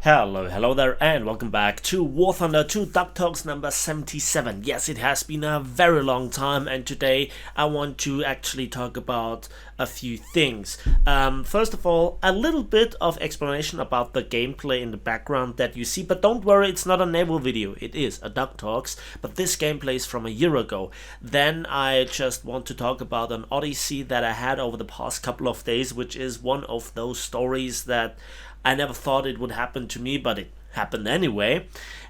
Hello there, and welcome back to War Thunder 2 Duck Talks number 77. Yes, it has been a very long time, and today I want to actually talk about a few things. First of all, a little bit of explanation about the gameplay in the background that you see, but don't worry, it's not a Naval video, it is a Duck Talks, but this gameplay is from a year ago. Then I just want to talk about an Odyssey that I had over the past couple of days, which is one of those stories that I never thought it would happen to me, but it happened anyway.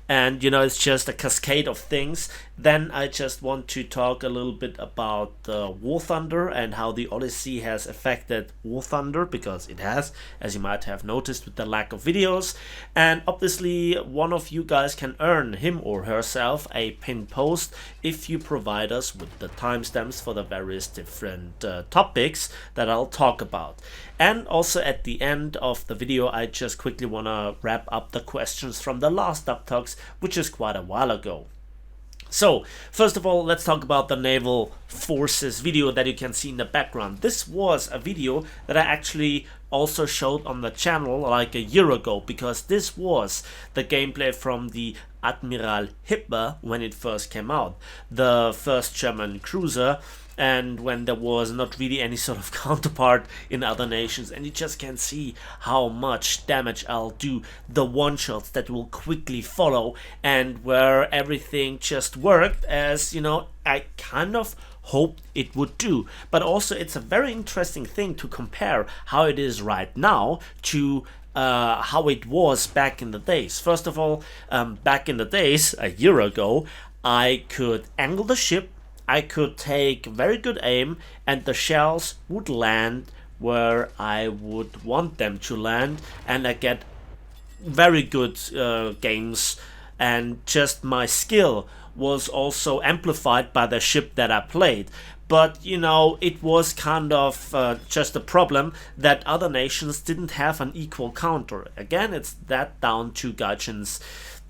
And it's just a cascade of things. Then I just want to talk a little bit about War Thunder and how the Odyssey has affected War Thunder, because it has, as you might have noticed with the lack of videos. And obviously one of you guys can earn him or herself a pinned post if you provide us with the timestamps for the various different topics that I'll talk about. And also at the end of the video, I just quickly want to wrap up the questions from the last Duck Talks, which is quite a while ago. So, first of all, let's talk about the Naval Forces video that you can see in the background. This was a video that I actually also showed on the channel like a year ago, because this was the gameplay from the Admiral Hitler when it first came out, the first German cruiser, and when there was not really any sort of counterpart in other nations, and you just can see how much damage I'll do, the one-shots that will quickly follow, and where everything just worked as, I kind of hoped it would do. But also it's a very interesting thing to compare how it is right now to how it was back in the days. First of all, back in the days, a year ago, I could angle the ship, I could take very good aim, and the shells would land where I would want them to land, and I get very good games, and just my skill was also amplified by the ship that I played. But it was kind of just a problem that other nations didn't have an equal counter. Again, it's that down to Gaijin's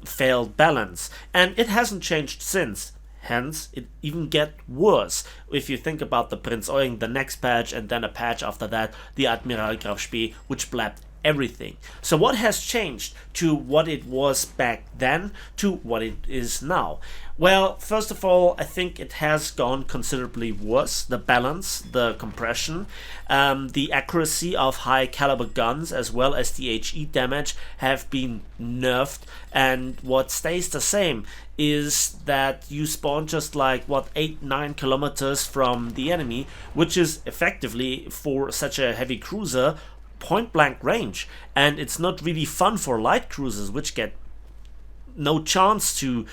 failed balance, and it hasn't changed since. Hence, it even get worse if you think about the Prinz Eugen, the next patch, and then a patch after that, the Admiral Graf Spee, which blabbed everything. So what has changed to what it was back then to what it is now? Well, first of all, I think it has gone considerably worse. The balance, the compression, the accuracy of high caliber guns, as well as the HE damage have been nerfed, and what stays the same is that you spawn just like 8-9 kilometers from the enemy, which is effectively, for such a heavy cruiser, point blank range. And it's not really fun for light cruisers, which get no chance to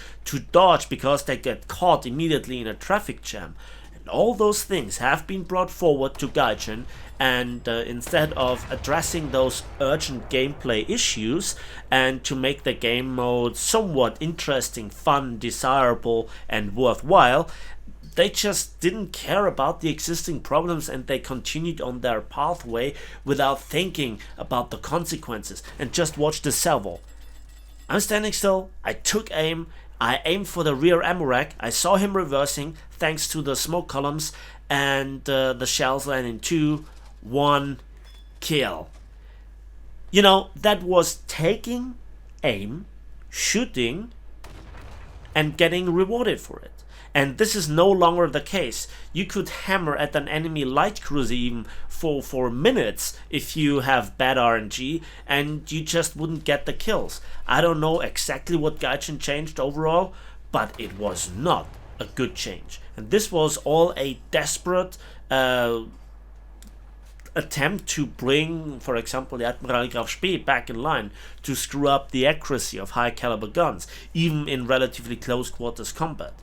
dodge because they get caught immediately in a traffic jam. And all those things have been brought forward to Gaijin, and instead of addressing those urgent gameplay issues and to make the game mode somewhat interesting, fun, desirable, and worthwhile, they just didn't care about the existing problems, and they continued on their pathway without thinking about the consequences. And just watch the salvo. I'm standing still, I took aim, I aimed for the rear ammo rack, I saw him reversing thanks to the smoke columns, and the shells landed in 2, 1, kill. That was taking aim, shooting, and getting rewarded for it. And this is no longer the case. You could hammer at an enemy light cruiser even for minutes if you have bad RNG, and you just wouldn't get the kills. I don't know exactly what Gaijin changed overall, but it was not a good change. And this was all a desperate attempt to bring, for example, the Admiral Graf Spee back in line, to screw up the accuracy of high caliber guns, even in relatively close quarters combat.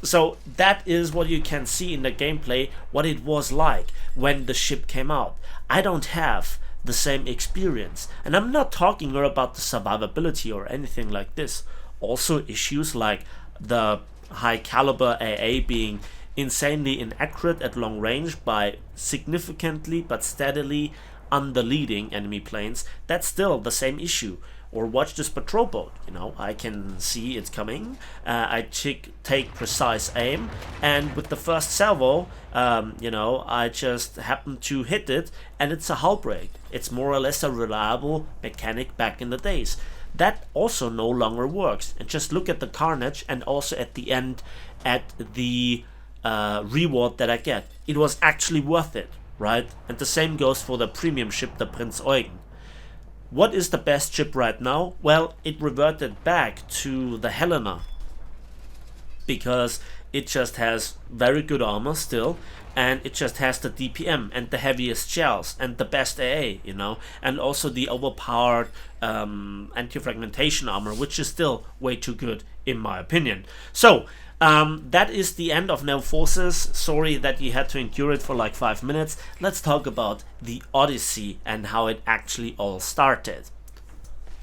So that is what you can see in the gameplay, what it was like when the ship came out. I don't have the same experience, and I'm not talking here about the survivability or anything like this. Also issues like the high caliber AA being insanely inaccurate at long range by significantly but steadily underleading enemy planes, that's still the same issue. Or watch this patrol boat, I can see it's coming, I take precise aim, and with the first salvo, I just happen to hit it, and it's a hull break. It's more or less a reliable mechanic back in the days. that also no longer works. And just look at the carnage, and also at the end at the reward that I get. It was actually worth it, right? And the same goes for the premium ship, the Prinz Eugen. What is the best ship right now? Well, it reverted back to the Helena, because it just has very good armor still, and it just has the DPM and the heaviest shells and the best AA, you know, and also the overpowered anti-fragmentation armor, which is still way too good in my opinion. So that is the end of Naval Forces. Sorry that you had to endure it for like 5 minutes. Let's talk about the Odyssey and how it actually all started.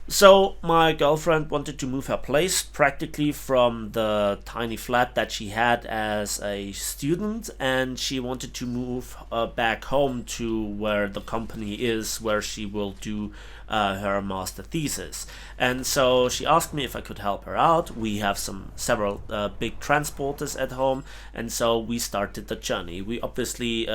So my girlfriend wanted to move her place practically from the tiny flat that she had as a student, and she wanted to move back home to where the company is, where she will do her master thesis. And so she asked me if I could help her out. We have several big transporters at home, and so we started the journey. We obviously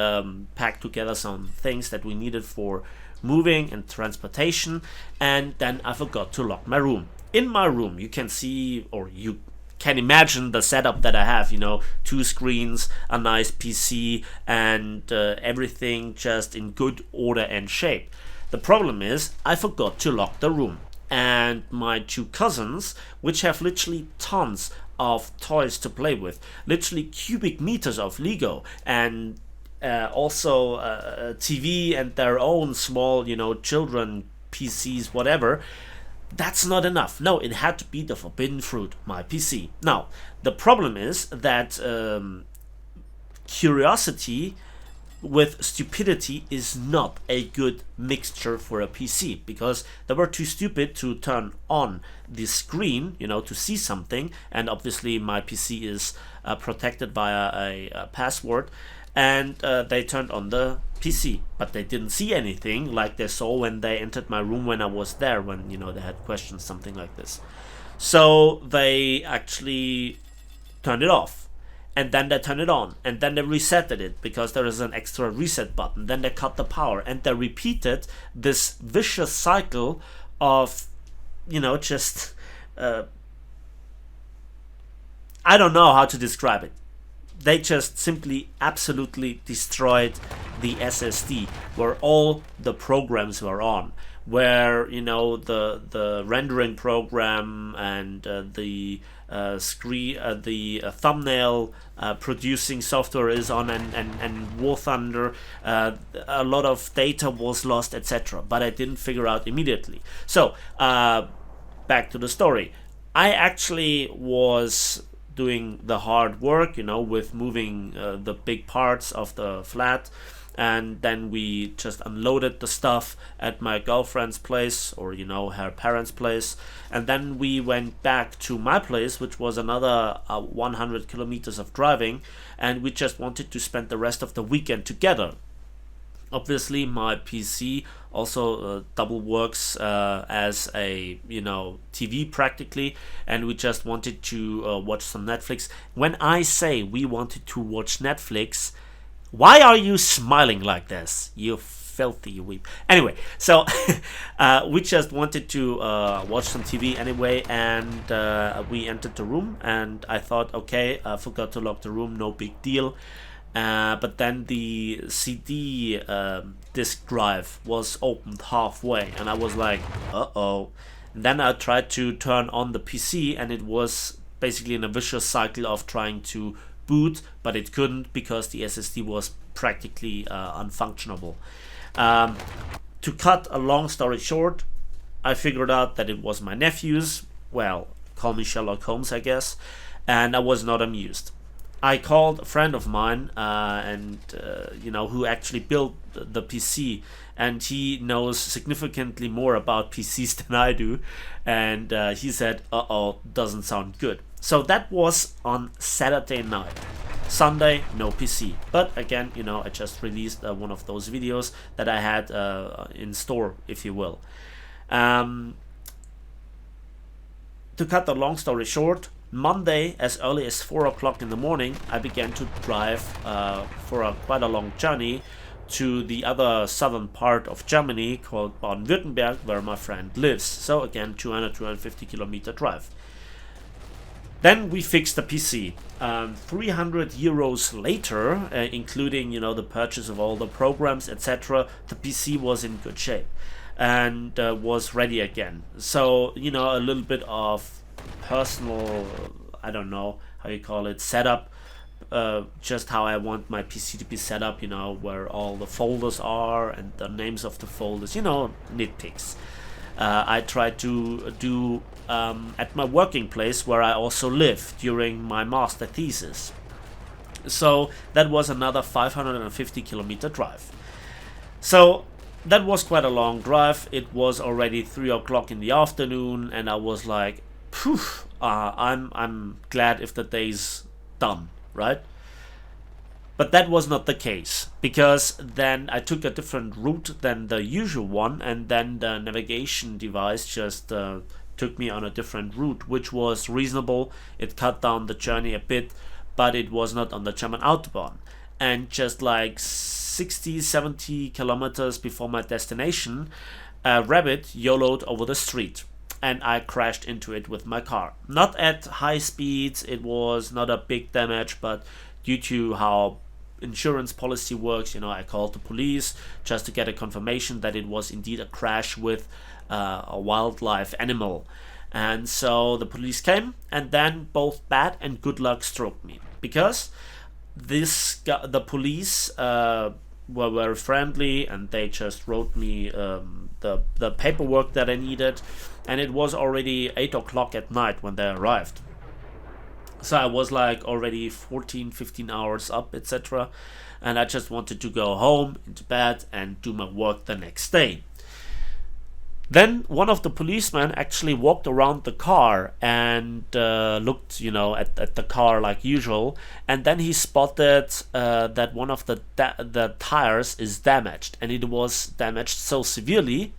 packed together some things that we needed for moving and transportation, and then I forgot to lock my room. In my room you can see, or you can imagine, the setup that I have, you know, 2 screens, a nice PC, and everything just in good order and shape. The problem is I forgot to lock the room, and my 2 cousins, which have literally tons of toys to play with, literally cubic meters of Lego, and also TV and their own small, you know, children PCs, whatever. That's not enough. No, it had to be the forbidden fruit, my PC. Now, the problem is that curiosity with stupidity is not a good mixture for a PC, because they were too stupid to turn on the screen, you know, to see something. And obviously my PC is protected via a password, and they turned on the PC, but they didn't see anything like they saw when they entered my room when I was there, when, you know, they had questions, something like this. So they actually turned it off, and then they turned it on, and then they resetted it because there is an extra reset button. Then they cut the power, and they repeated this vicious cycle of, you know, just I don't know how to describe it. They just simply absolutely destroyed the SSD where all the programs were on, where, you know, the rendering program and the thumbnail producing software is on, and War Thunder. A lot of data was lost, etc. But I didn't figure out immediately. So back to the story. I actually was doing the hard work, you know, with moving the big parts of the flat, and then we just unloaded the stuff at my girlfriend's place, or, you know, her parents' place, and then we went back to my place, which was another 100 kilometers of driving, and we just wanted to spend the rest of the weekend together. Obviously my PC also double works as a, you know, TV practically, and we just wanted to watch some Netflix. When I say we wanted to watch Netflix, why are you smiling like this, you filthy weep? Anyway, so we just wanted to watch some TV anyway, and we entered the room, and I thought, okay, I forgot to lock the room, no big deal. But then the CD disk drive was opened halfway, and I was like, uh-oh. And then I tried to turn on the PC, and it was basically in a vicious cycle of trying to boot, but it couldn't because the SSD was practically unfunctionable. To cut a long story short, I figured out that it was my nephews. Well, call me Sherlock Holmes, I guess. And I was not amused. I called a friend of mine, you know, who actually built the PC, and he knows significantly more about PCs than I do, and he said, uh-oh, doesn't sound good. So that was on Saturday night. Sunday, no PC. But again, you know, I just released one of those videos that I had in store, if you will. To cut the long story short, Monday, as early as 4 o'clock in the morning, I began to drive for quite a long journey to the other southern part of Germany called Baden-Württemberg, where my friend lives. So again, 250 kilometer drive. Then we fixed the PC. 300 euros later, including the purchase of all the programs, etc., the PC was in good shape and was ready again. So a little bit of personal, I don't know how you call it, setup. Just how I want my PC to be set up, where all the folders are and the names of the folders, nitpicks. I tried to do at my working place where I also live during my master thesis. So that was another 550 kilometer drive. So that was quite a long drive. It was already 3 o'clock in the afternoon, and I was like, phew, I'm glad if the day's done, right? But that was not the case, because then I took a different route than the usual one, and then the navigation device just took me on a different route, which was reasonable. It cut down the journey a bit, but it was not on the German Autobahn. And just like 60-70 kilometers before my destination, a rabbit YOLO'd over the street, and I crashed into it with my car. Not at high speeds, it was not a big damage, but due to how insurance policy works, I called the police just to get a confirmation that it was indeed a crash with a wildlife animal. And so the police came, and then both bad and good luck struck me, because the police were very friendly, and they just wrote me the paperwork that I needed, and it was already 8 o'clock at night when they arrived. So I was like already 14-15 hours up, etc. And I just wanted to go home, into bed, and do my work the next day. Then one of the policemen actually walked around the car and looked, at the car like usual. And then he spotted that one of the tires is damaged, and it was damaged so severely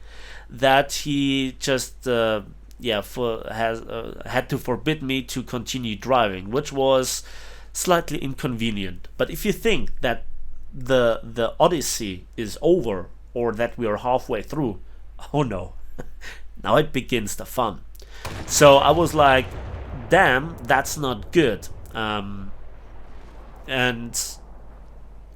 that he just had to forbid me to continue driving, which was slightly inconvenient. But if you think that the Odyssey is over, or that we are halfway through, oh no, now it begins the fun. So I was like, damn, that's not good. And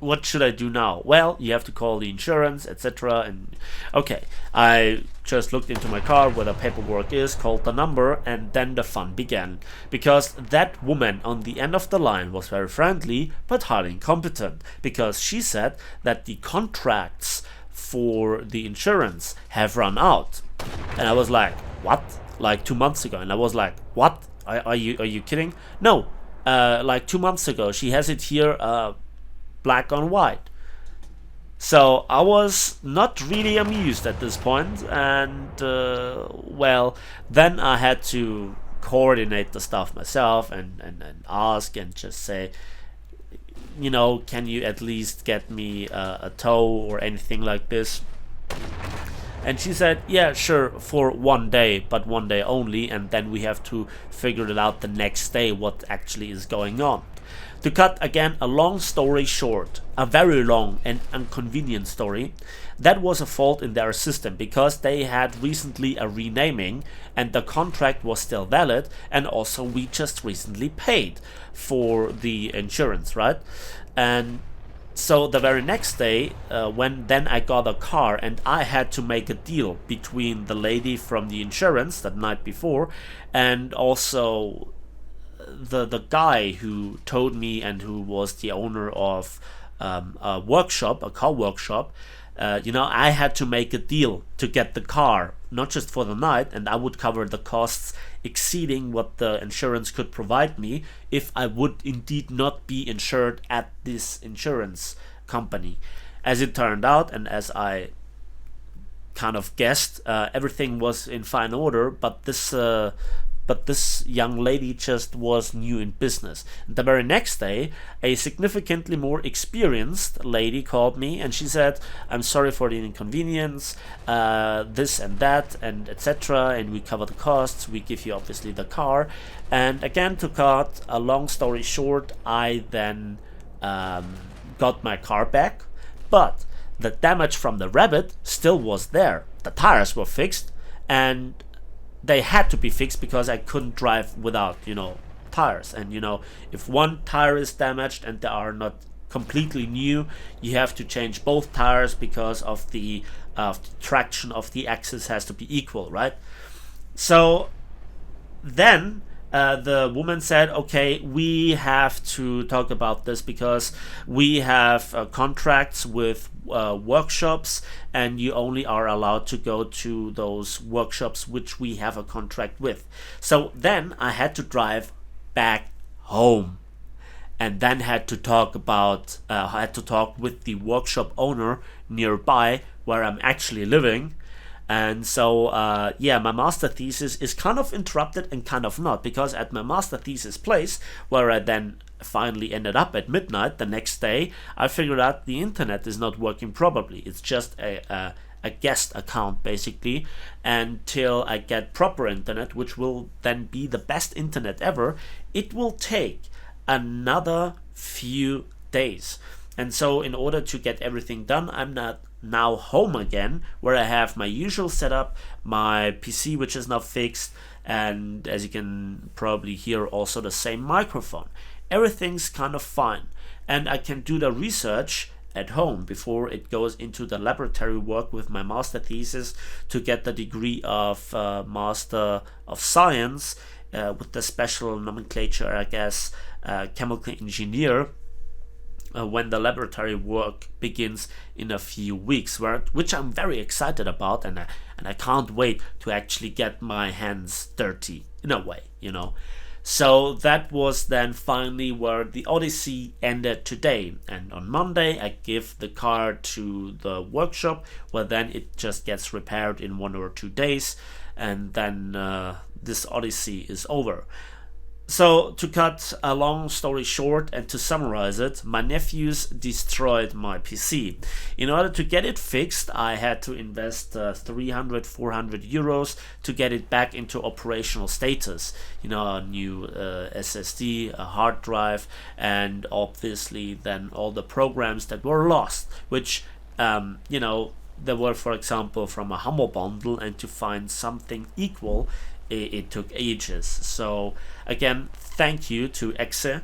what should I do now? Well, you have to call the insurance, etc. And okay, I just looked into my car where the paperwork is, called the number, and then the fun began. Because that woman on the end of the line was very friendly, but highly incompetent. Because she said that the contracts for the insurance have run out. And I was like, what? Like 2 months ago. And I was like, what? Are you kidding? No, like 2 months ago. She has it here, black on white. So I was not really amused at this point, and well, then I had to coordinate the stuff myself and ask and just say, can you at least get me a tow or anything like this? And she said, yeah, sure, for 1 day, but 1 day only, and then we have to figure it out the next day what actually is going on. To cut again a long story short, a very long and inconvenient story, that was a fault in their system, because they had recently a renaming and the contract was still valid, and also we just recently paid for the insurance, right? And so the very next day, when then I got a car, and I had to make a deal between the lady from the insurance that night before and also the guy who told me and who was the owner of a workshop, a car workshop. I had to make a deal to get the car, not just for the night, and I would cover the costs exceeding what the insurance could provide me if I would indeed not be insured at this insurance company. As it turned out, and as I kind of guessed, everything was in fine order, but this young lady just was new in business. The very next day, a significantly more experienced lady called me, and she said, I'm sorry for the inconvenience, this and that, and etc. And we cover the costs, we give you obviously the car. And again, to cut a long story short, I then got my car back. But the damage from the rabbit still was there. The tires were fixed, and they had to be fixed because I couldn't drive without, tires. And if one tire is damaged and they are not completely new, you have to change both tires because of the traction of the axis has to be equal, right? So then the woman said, okay, we have to talk about this because we have contracts with workshops, and you only are allowed to go to those workshops which we have a contract with. So then I had to drive back home, and then had to talk with the workshop owner nearby where I'm actually living. And so my master thesis is kind of interrupted and kind of not, because at my master thesis place, where I then finally ended up at midnight the next day, I figured out the internet is not working properly. It's just a guest account basically, until I get proper internet, which will then be the best internet ever. It will take another few days. And so in order to get everything done, I'm not now home again, where I have my usual setup, my PC which is now fixed, and as you can probably hear, also the same microphone. Everything's kind of fine, and I can do the research at home before it goes into the laboratory work with my master thesis to get the degree of Master of Science with the special nomenclature, I guess, chemical engineer, when the laboratory work begins in a few weeks, which I'm very excited about, and I can't wait to actually get my hands dirty in a way, So that was then finally where the Odyssey ended today. And on Monday I give the car to the workshop, where then it just gets repaired in 1 or 2 days, and then this Odyssey is over. So to cut a long story short and to summarize it, my nephews destroyed my PC. In order to get it fixed, I had to invest 300-400 euros to get it back into operational status. A new SSD, a hard drive, and obviously then all the programs that were lost, which they were, for example, from a Humble bundle, and to find something equal, it took ages. So again, thank you to Exe.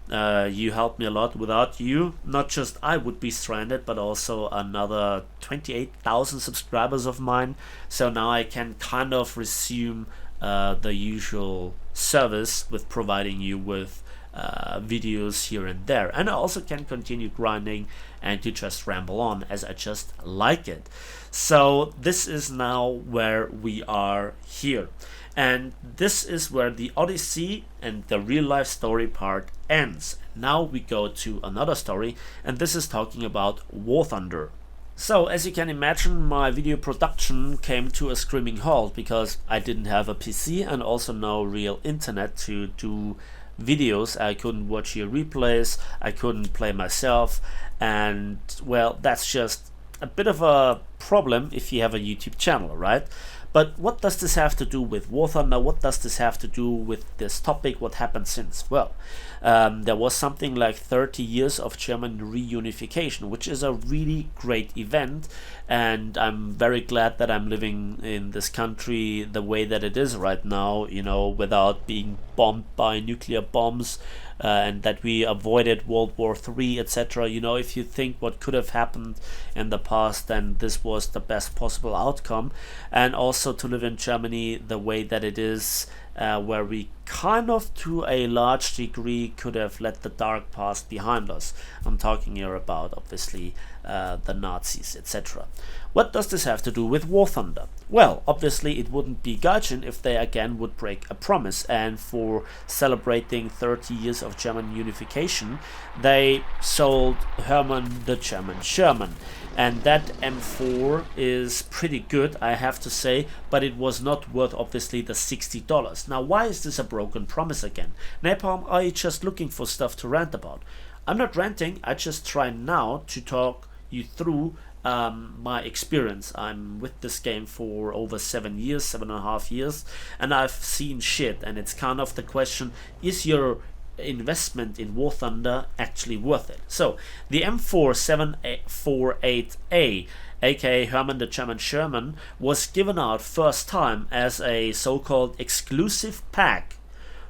You helped me a lot. Without you, not just I would be stranded, but also another 28,000 subscribers of mine. So now I can kind of resume the usual service with providing you with videos here and there, and I also can continue grinding and to just ramble on as I just like it. So this is now where we are here, and this is where the Odyssey and the real life story part ends. Now we go to another story, and this is talking about War Thunder. So as you can imagine, my video production came to a screaming halt because I didn't have a PC and also no real internet to do videos. I couldn't watch your replays, I couldn't play myself, and well, that's just a bit of a problem if you have a YouTube channel, right? But what does this have to do with War Thunder? What does this have to do with this topic? What happened since? Well, there was something like 30 years of German reunification, which is a really great event, and I'm very glad that I'm living in this country the way that it is right now, without being bombed by nuclear bombs, and that we avoided World War III, etc. If you think what could have happened in the past, then this was the best possible outcome. And also to live in Germany the way that it is, where we kind of to a large degree could have let the dark past behind us. I'm talking here about obviously the Nazis, etc. What does this have to do with War Thunder? Well, obviously it wouldn't be Gaijin if they again would break a promise, and for celebrating 30 years of German unification, they sold Hermann the German Sherman. And that M4 is pretty good, I have to say, but it was not worth obviously the $60. Now, why is this a broken promise again? Napalm, are you just looking for stuff to rant about? I'm not ranting, I just try now to talk you through my experience. I'm with this game for over 7 years, 7.5 years, and I've seen shit, and it's kind of the question, is your investment in War Thunder actually worth it? So the M4748A, aka Hermann the German Sherman, was given out first time as a so-called exclusive pack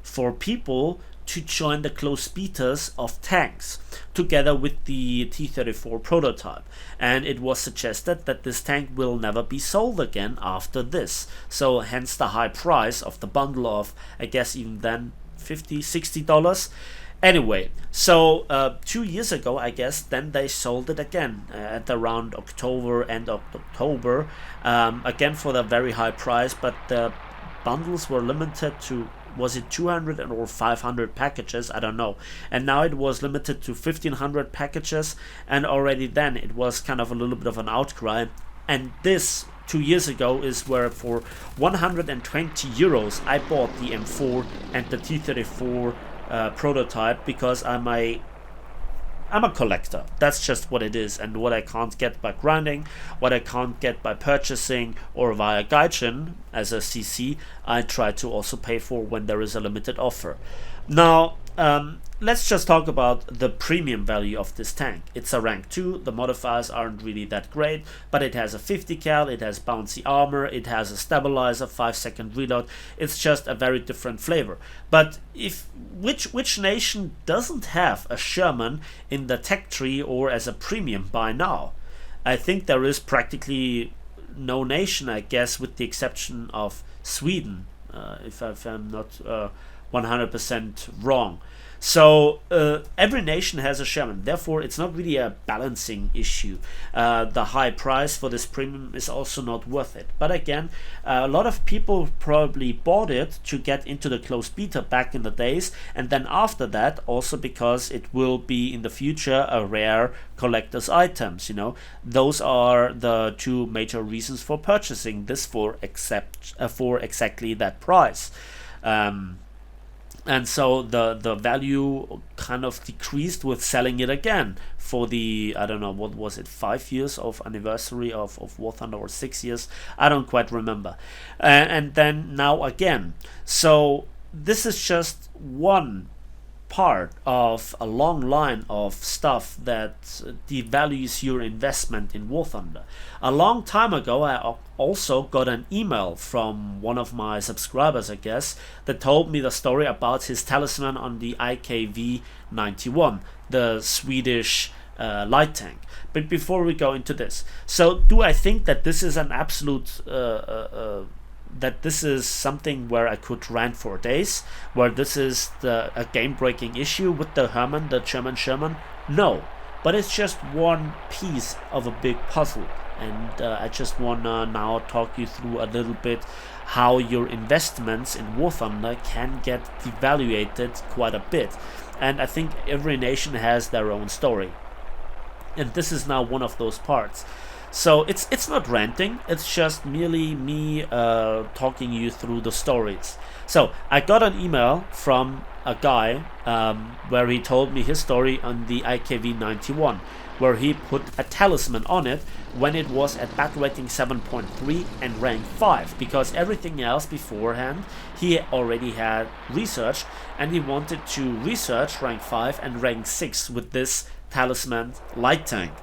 for people to join the close beaters of tanks, together with the T-34 prototype. And it was suggested that this tank will never be sold again after this. So hence the high price of the bundle of, I guess even then, $50–60. Anyway, so 2 years ago, I guess, then they sold it again at around October, end of October, again for the very high price, but the bundles were limited to, was it 200 or 500 packages? I don't know. And now it was limited to 1500 packages, and already then it was kind of a little bit of an outcry. And this 2 years ago is where for 120 euros I bought the M4 and the T-34 prototype, because I'm a collector. That's just what it is, and what I can't get by grinding, what I can't get by purchasing or via Gaijin as a CC, I try to also pay for when there is a limited offer. Now, let's just talk about the premium value of this tank. It's a rank 2, the modifiers aren't really that great, but it has a 50 cal, it has bouncy armor, it has a stabilizer, 5-second reload. It's just a very different flavor. But which nation doesn't have a Sherman in the tech tree or as a premium by now? I think there is practically no nation, I guess, with the exception of Sweden, if I'm not 100% wrong. So every nation has a Sherman, therefore it's not really a balancing issue. The high price for this premium is also not worth it. But again, a lot of people probably bought it to get into the close beta back in the days, and then after that also because it will be in the future a rare collector's items. You know, those are the two major reasons for purchasing this for exactly that price. And so the value kind of decreased with selling it again for the, I don't know, what was it, 5 years of anniversary of War Thunder, or 6 years, I don't quite remember. And then now again. So this is just one part of a long line of stuff that devalues your investment in War Thunder. A long time ago I also got an email from one of my subscribers, I guess, that told me the story about his talisman on the IKV-91, the Swedish light tank. But before we go into this, so do I think that this is an absolute that this is something where I could rant for days, where this is a game-breaking issue with the Hermann, the German Sherman? No, but it's just one piece of a big puzzle, and I just wanna now talk you through a little bit how your investments in War Thunder can get devaluated quite a bit, and I think every nation has their own story, and this is now one of those parts. So it's not ranting, it's just merely me talking you through the stories. So I got an email from a guy where he told me his story on the IKV-91, where he put a talisman on it when it was at bat rating 7.3 and rank 5, because everything else beforehand he already had researched, and he wanted to research rank 5 and rank 6 with this talisman light tank.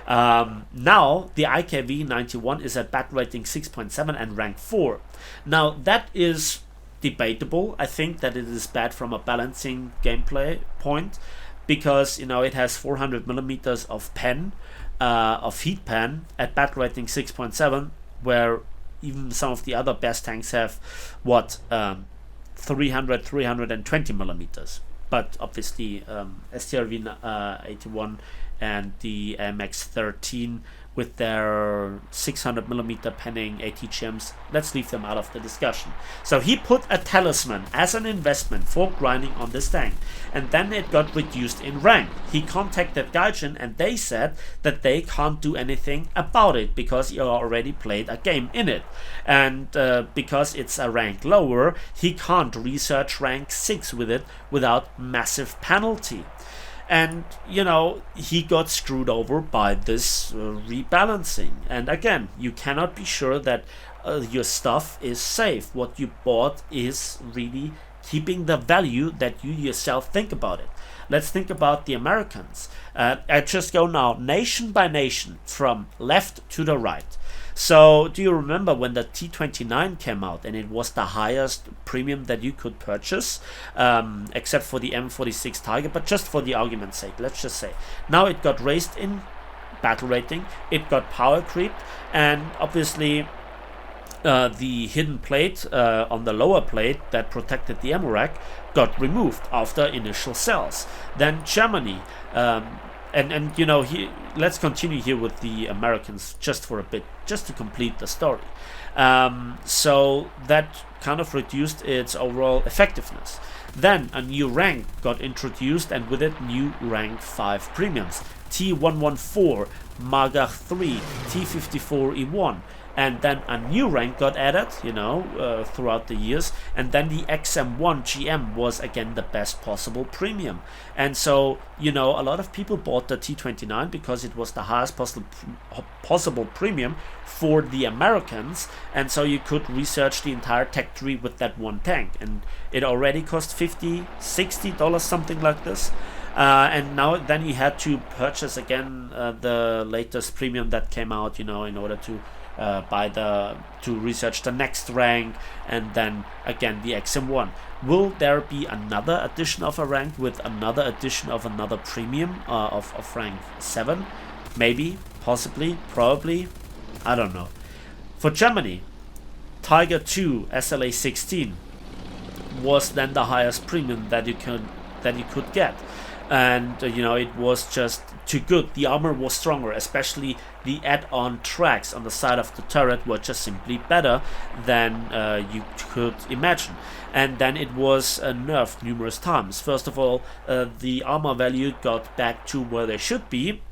Now the IKV-91 is at bat rating 6.7 and rank 4. Now that is debatable. I think that it is bad from a balancing gameplay point, because you know it has 400 millimeters of pen, of heat pen at bat rating 6.7, where even some of the other best tanks have what 320 millimeters. But obviously STRV 81 and the MX-13 with their 600mm penning ATGMs, let's leave them out of the discussion. So he put a talisman as an investment for grinding on this tank, and then it got reduced in rank. He contacted Gaijin and they said that they can't do anything about it because he already played a game in it, and because it's a rank lower, he can't research rank 6 with it without massive penalty. And, you know, he got screwed over by this rebalancing. And again, you cannot be sure that your stuff is safe. What you bought is really keeping the value that you yourself think about it. Let's think about the Americans. I just go now nation by nation from left to the right. So do you remember when the T29 came out and it was the highest premium that you could purchase, except for the M46 Tiger, but just for the argument's sake, let's just say. Now it got raised in battle rating, it got power creeped, and obviously the hidden plate on the lower plate that protected the ammo rack got removed after initial sales. Then Germany, and you know, let's continue here with the Americans just for a bit, just to complete the story. So that kind of reduced its overall effectiveness. Then a new rank got introduced, and with it new rank 5 premiums: T114, Maga 3, T54E1. And then a new rank got added, you know, throughout the years. And then the XM1 GM was again the best possible premium. And so, you know, a lot of people bought the T29 because it was the highest possible premium for the Americans. And so you could research the entire tech tree with that one tank. And it already cost $50, $60, something like this. And now then you had to purchase again the latest premium that came out, you know, in order to to research the next rank, and then again the XM1. Will there be another edition of a rank with another edition of another premium of rank 7? Maybe, possibly, probably, I don't know. For Germany, Tiger 2 SLA 16 was then the highest premium that you could get. And you know, it was just too good. The armor was stronger, especially the add-on tracks on the side of the turret were just simply better than you could imagine. And then it was nerfed numerous times. First of all, the armor value got back to where they should be.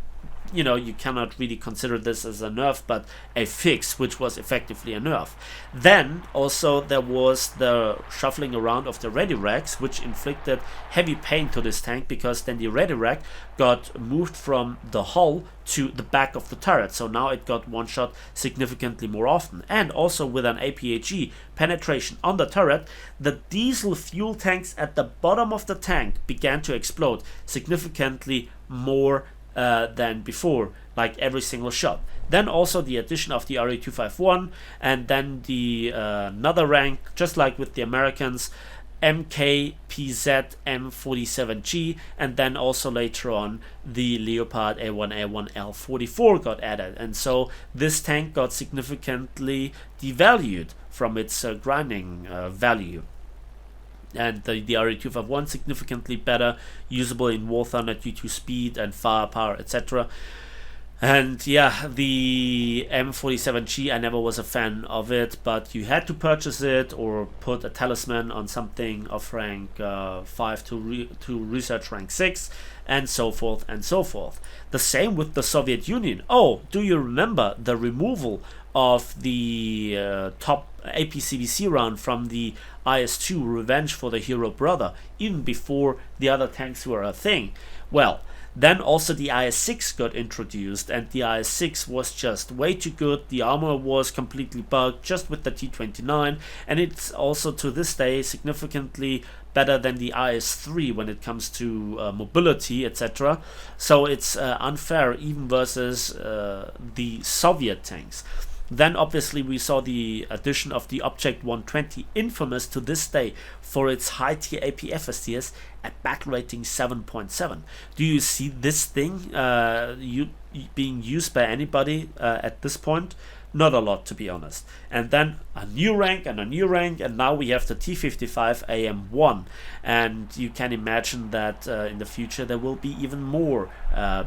You know, you cannot really consider this as a nerf, but a fix, which was effectively a nerf. Then also there was the shuffling around of the ready racks, which inflicted heavy pain to this tank, because then the ready rack got moved from the hull to the back of the turret. So now it got one shot significantly more often. And also with an APHE penetration on the turret, the diesel fuel tanks at the bottom of the tank began to explode significantly more than before, like every single shot. Then also the addition of the RE251, and then the another rank, just like with the Americans, MKPZ M47G, and then also later on the Leopard A1A1L44 got added. And so this tank got significantly devalued from its grinding value. And the RE251 significantly better, usable in War Thunder due to speed and firepower, etc. And yeah, the M47G, I never was a fan of it, but you had to purchase it or put a talisman on something of rank 5 to research rank 6, and so forth and so forth. The same with the Soviet Union. Oh, do you remember the removal of the top APCBC round from the IS-2 Revenge for the Hero Brother, even before the other tanks were a thing? Well, then also the IS-6 got introduced, and the IS-6 was just way too good. The armor was completely bugged just with the T29, and it's also to this day significantly better than the IS-3 when it comes to mobility, etc. So it's unfair even versus the Soviet tanks. Then obviously we saw the addition of the Object 120, infamous to this day for its high tier AP FSTS at battle rating 7.7. Do you see this thing being used by anybody at this point? Not a lot, to be honest. And then a new rank and a new rank, and now we have the T55 AM1, and you can imagine that in the future there will be even more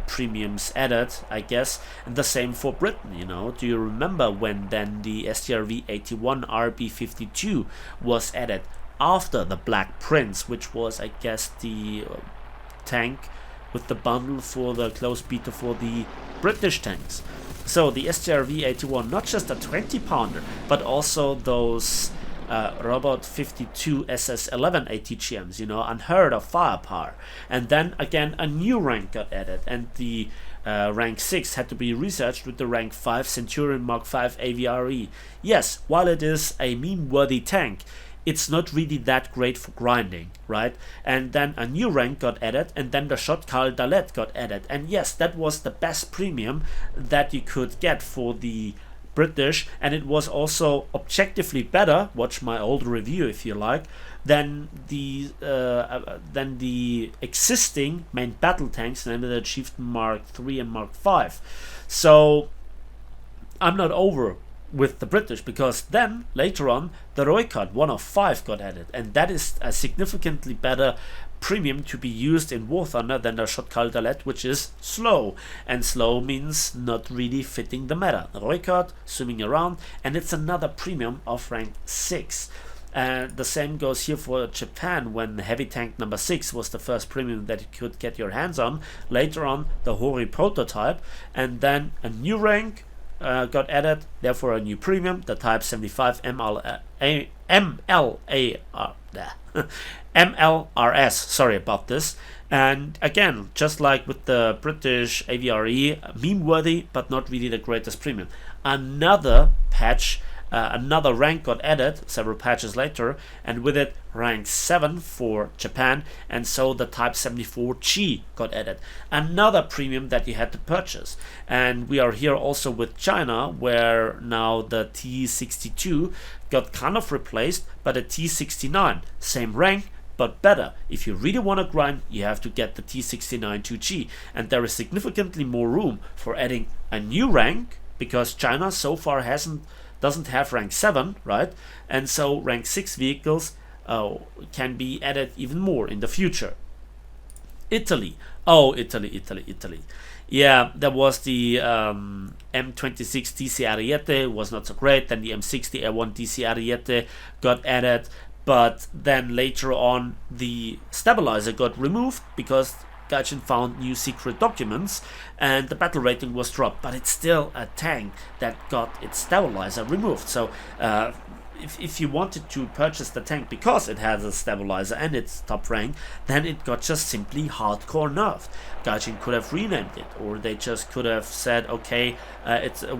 premiums added, I guess. And the same for Britain, you know. Do you remember when then the STRV 81 RB52 was added after the Black Prince, which was, I guess, the tank with the bundle for the close beta for the British tanks? So the STRV 81, not just a 20-pounder, but also those Robot 52 SS11 ATGMs, you know, unheard of firepower. And then again a new rank got added, and the rank 6 had to be researched with the rank 5 Centurion Mark 5 AVRE. Yes, while it is a meme-worthy tank, it's not really that great for grinding, right? And then a new rank got added, and then the Shotcal Dalet got added. And yes, that was the best premium that you could get for the British, and it was also objectively better, watch my old review if you like, than the existing main battle tanks, namely the Chieftain Mark III and Mark V. So I'm not over with the British, because then later on the Roykart 1 of 5 got added, and that is a significantly better premium to be used in War Thunder than the Shotcal Dalet, which is slow, and slow means not really fitting the meta. The Roykart swimming around, and it's another premium of rank 6. The same goes here for Japan, when heavy tank number 6 was the first premium that you could get your hands on. Later on the Hori prototype, and then a new rank got added, therefore a new premium, the Type 75 MLRS, sorry about this. And again, just like with the British AVRE, meme worthy but not really the greatest premium. Another patch, another rank got added several patches later, and with it rank 7 for Japan, and so the Type 74G got added, another premium that you had to purchase. And we are here also with China, where now the T62 got kind of replaced by the T69, same rank but better. If you really want to grind, you have to get the T69 2G, and there is significantly more room for adding a new rank, because China so far doesn't have rank 7, right? And so rank 6 vehicles can be added even more in the future. Italy. Oh, Italy. Yeah, there was the M26 DC Ariete, was not so great. Then the M60 Air1 DC Ariete got added. But then later on, the stabilizer got removed because Gaijin found new secret documents, and the battle rating was dropped. But it's still a tank that got its stabilizer removed. So if you wanted to purchase the tank because it has a stabilizer and it's top rank, then it got just simply hardcore nerfed. Gaijin could have renamed it, or they just could have said, okay,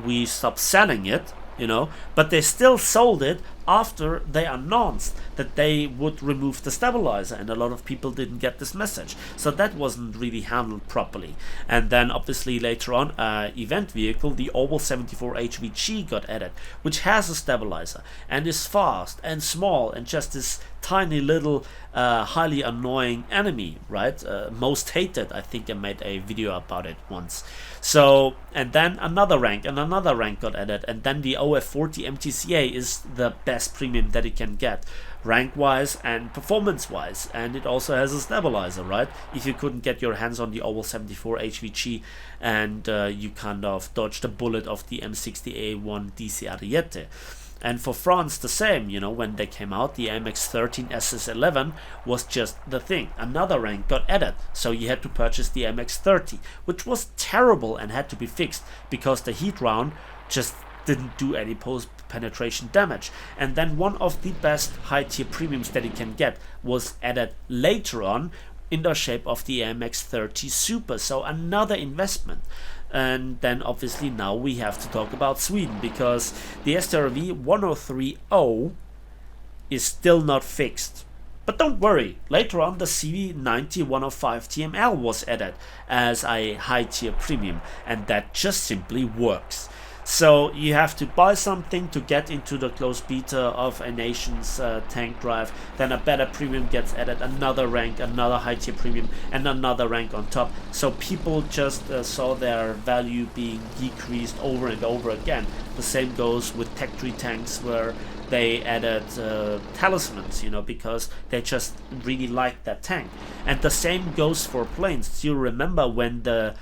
we stop selling it, you know, but they still sold it after they announced that they would remove the stabilizer, and a lot of people didn't get this message, so that wasn't really handled properly. And then obviously later on, event vehicle, the Oval 74 HVG got added, which has a stabilizer and is fast and small and just this tiny little highly annoying enemy, right? Most hated, I think I made a video about it once. So, and then another rank got added, and then the OF40 MTCA is the best premium that you can get, rank wise and performance wise, and it also has a stabilizer, right? If you couldn't get your hands on the Oval 74 HVG, and you kind of dodged the bullet of the M60A1 DC Ariete. And for France the same, you know, when they came out, the MX-13 SS11 was just the thing. Another rank got added, so you had to purchase the MX-30, which was terrible and had to be fixed because the heat round just didn't do any post-penetration damage. And then one of the best high-tier premiums that you can get was added later on in the shape of the MX-30 Super, so another investment. And then obviously now we have to talk about Sweden, because the STRV 1030 is still not fixed. But don't worry, later on the CV90 105 TML was added as a high tier premium, and that just simply works. So you have to buy something to get into the closed beta of a nation's tank drive, then a better premium gets added, another rank, another high tier premium, and another rank on top. So people just saw their value being decreased over and over again. The same goes with Tech 3 tanks, where they added talismans, you know, because they just really liked that tank. And the same goes for planes. Do you remember when the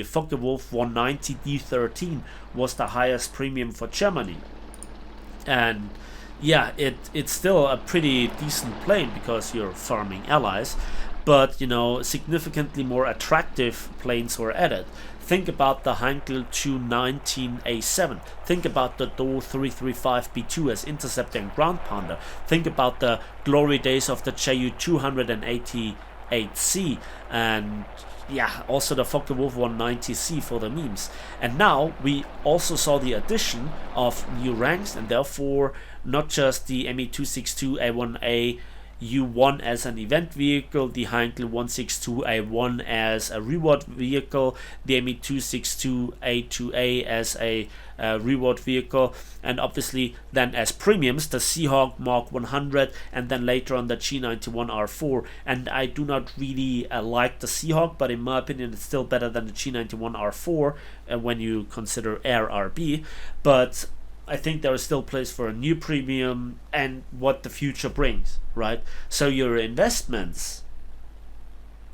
Focke-Wulf 190 D13 was the highest premium for Germany? And yeah, it's still a pretty decent plane because you're farming allies, but you know, significantly more attractive planes were added. Think about the Heinkel 219A7. Think about the Do 335B2 as interceptor and ground pounder. Think about the glory days of the Ju 288C, and yeah, also the Focke-Wulf 190C for the memes. And now we also saw the addition of new ranks, and therefore not just the ME262A1A U1 as an event vehicle, the Heinkel 162A1 as a reward vehicle, the ME262A2A as a reward vehicle, and obviously then as premiums the Seahawk Mark 100, and then later on the G91R4. And I do not really like the Seahawk, but in my opinion it's still better than the G91R4 when you consider Air RB. But I think there is still place for a new premium and what the future brings, right? So your investments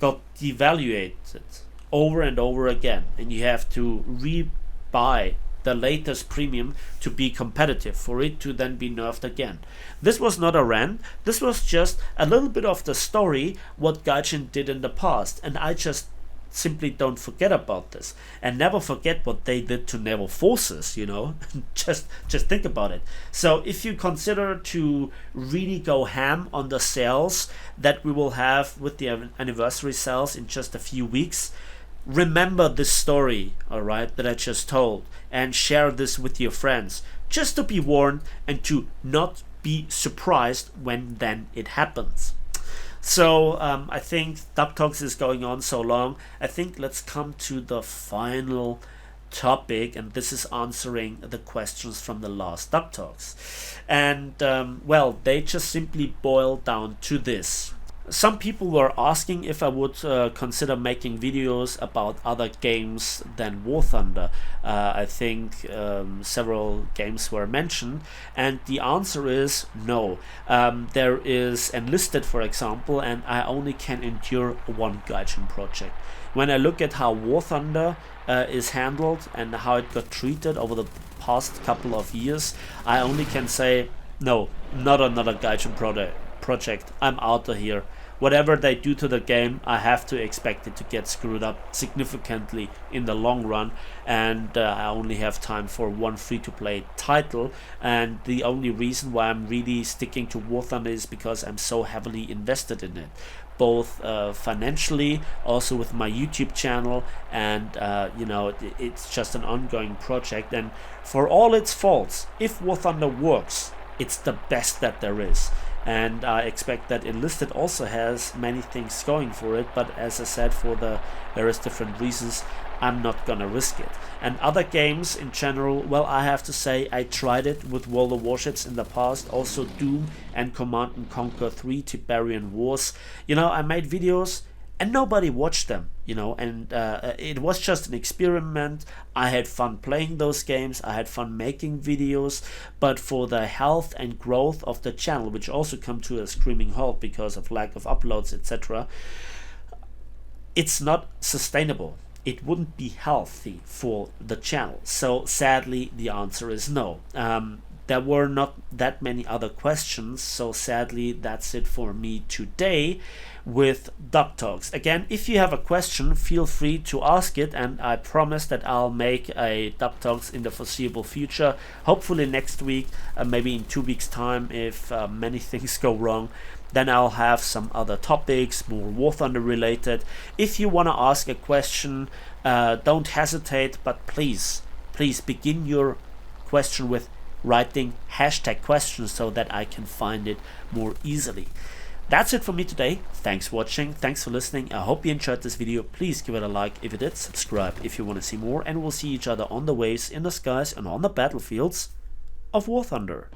got devaluated over and over again, and you have to rebuy the latest premium to be competitive for it to then be nerfed again. This was not a rant, this was just a little bit of the story what Gaijin did in the past, and I just simply don't forget about this, and never forget what they did to naval forces, you know. just think about it. So if you consider to really go ham on the sales that we will have with the anniversary sales in just a few weeks, remember this story, all right, that I just told, and share this with your friends, just to be warned and to not be surprised when then it happens. So I think Dub Talks is going on so long. I think let's come to the final topic, and this is answering the questions from the last Dub Talks. And well, they just simply boil down to this. Some people were asking if I would consider making videos about other games than War Thunder. I think several games were mentioned, and the answer is no. There is Enlisted, for example, and I only can endure one Gaijin project. When I look at how War Thunder is handled and how it got treated over the past couple of years, I only can say no, not another Gaijin project. I'm out of here. Whatever they do to the game, I have to expect it to get screwed up significantly in the long run, and I only have time for one free-to-play title, and the only reason why I'm really sticking to War Thunder is because I'm so heavily invested in it, both financially, also with my YouTube channel, and you know, it's just an ongoing project. And for all its faults, if War Thunder works, it's the best that there is. And I expect that Enlisted also has many things going for it, but as I said, for the various different reasons, I'm not gonna risk it. And other games in general, well, I have to say I tried it with World of Warships in the past, also Doom and Command & Conquer 3 Tiberian Wars. You know, I made videos and nobody watched them, you know, and it was just an experiment. I had fun playing those games, I had fun making videos, but for the health and growth of the channel, which also come to a screaming halt because of lack of uploads, etc., it's not sustainable. It wouldn't be healthy for the channel. So sadly, the answer is no. There were not that many other questions, so sadly that's it for me today with Dub Talks. Again, if you have a question, feel free to ask it, and I promise that I'll make a Dub Talks in the foreseeable future, hopefully next week, maybe in 2 weeks time if many things go wrong. Then I'll have some other topics, more War Thunder related. If you want to ask a question, don't hesitate, but please begin your question with writing hashtag questions so that I can find it more easily. That's it for me today. Thanks for watching, thanks for listening. I hope you enjoyed this video. Please give it a like if you did, subscribe if you want to see more, and we'll see each other on the waves, in the skies, and on the battlefields of War Thunder.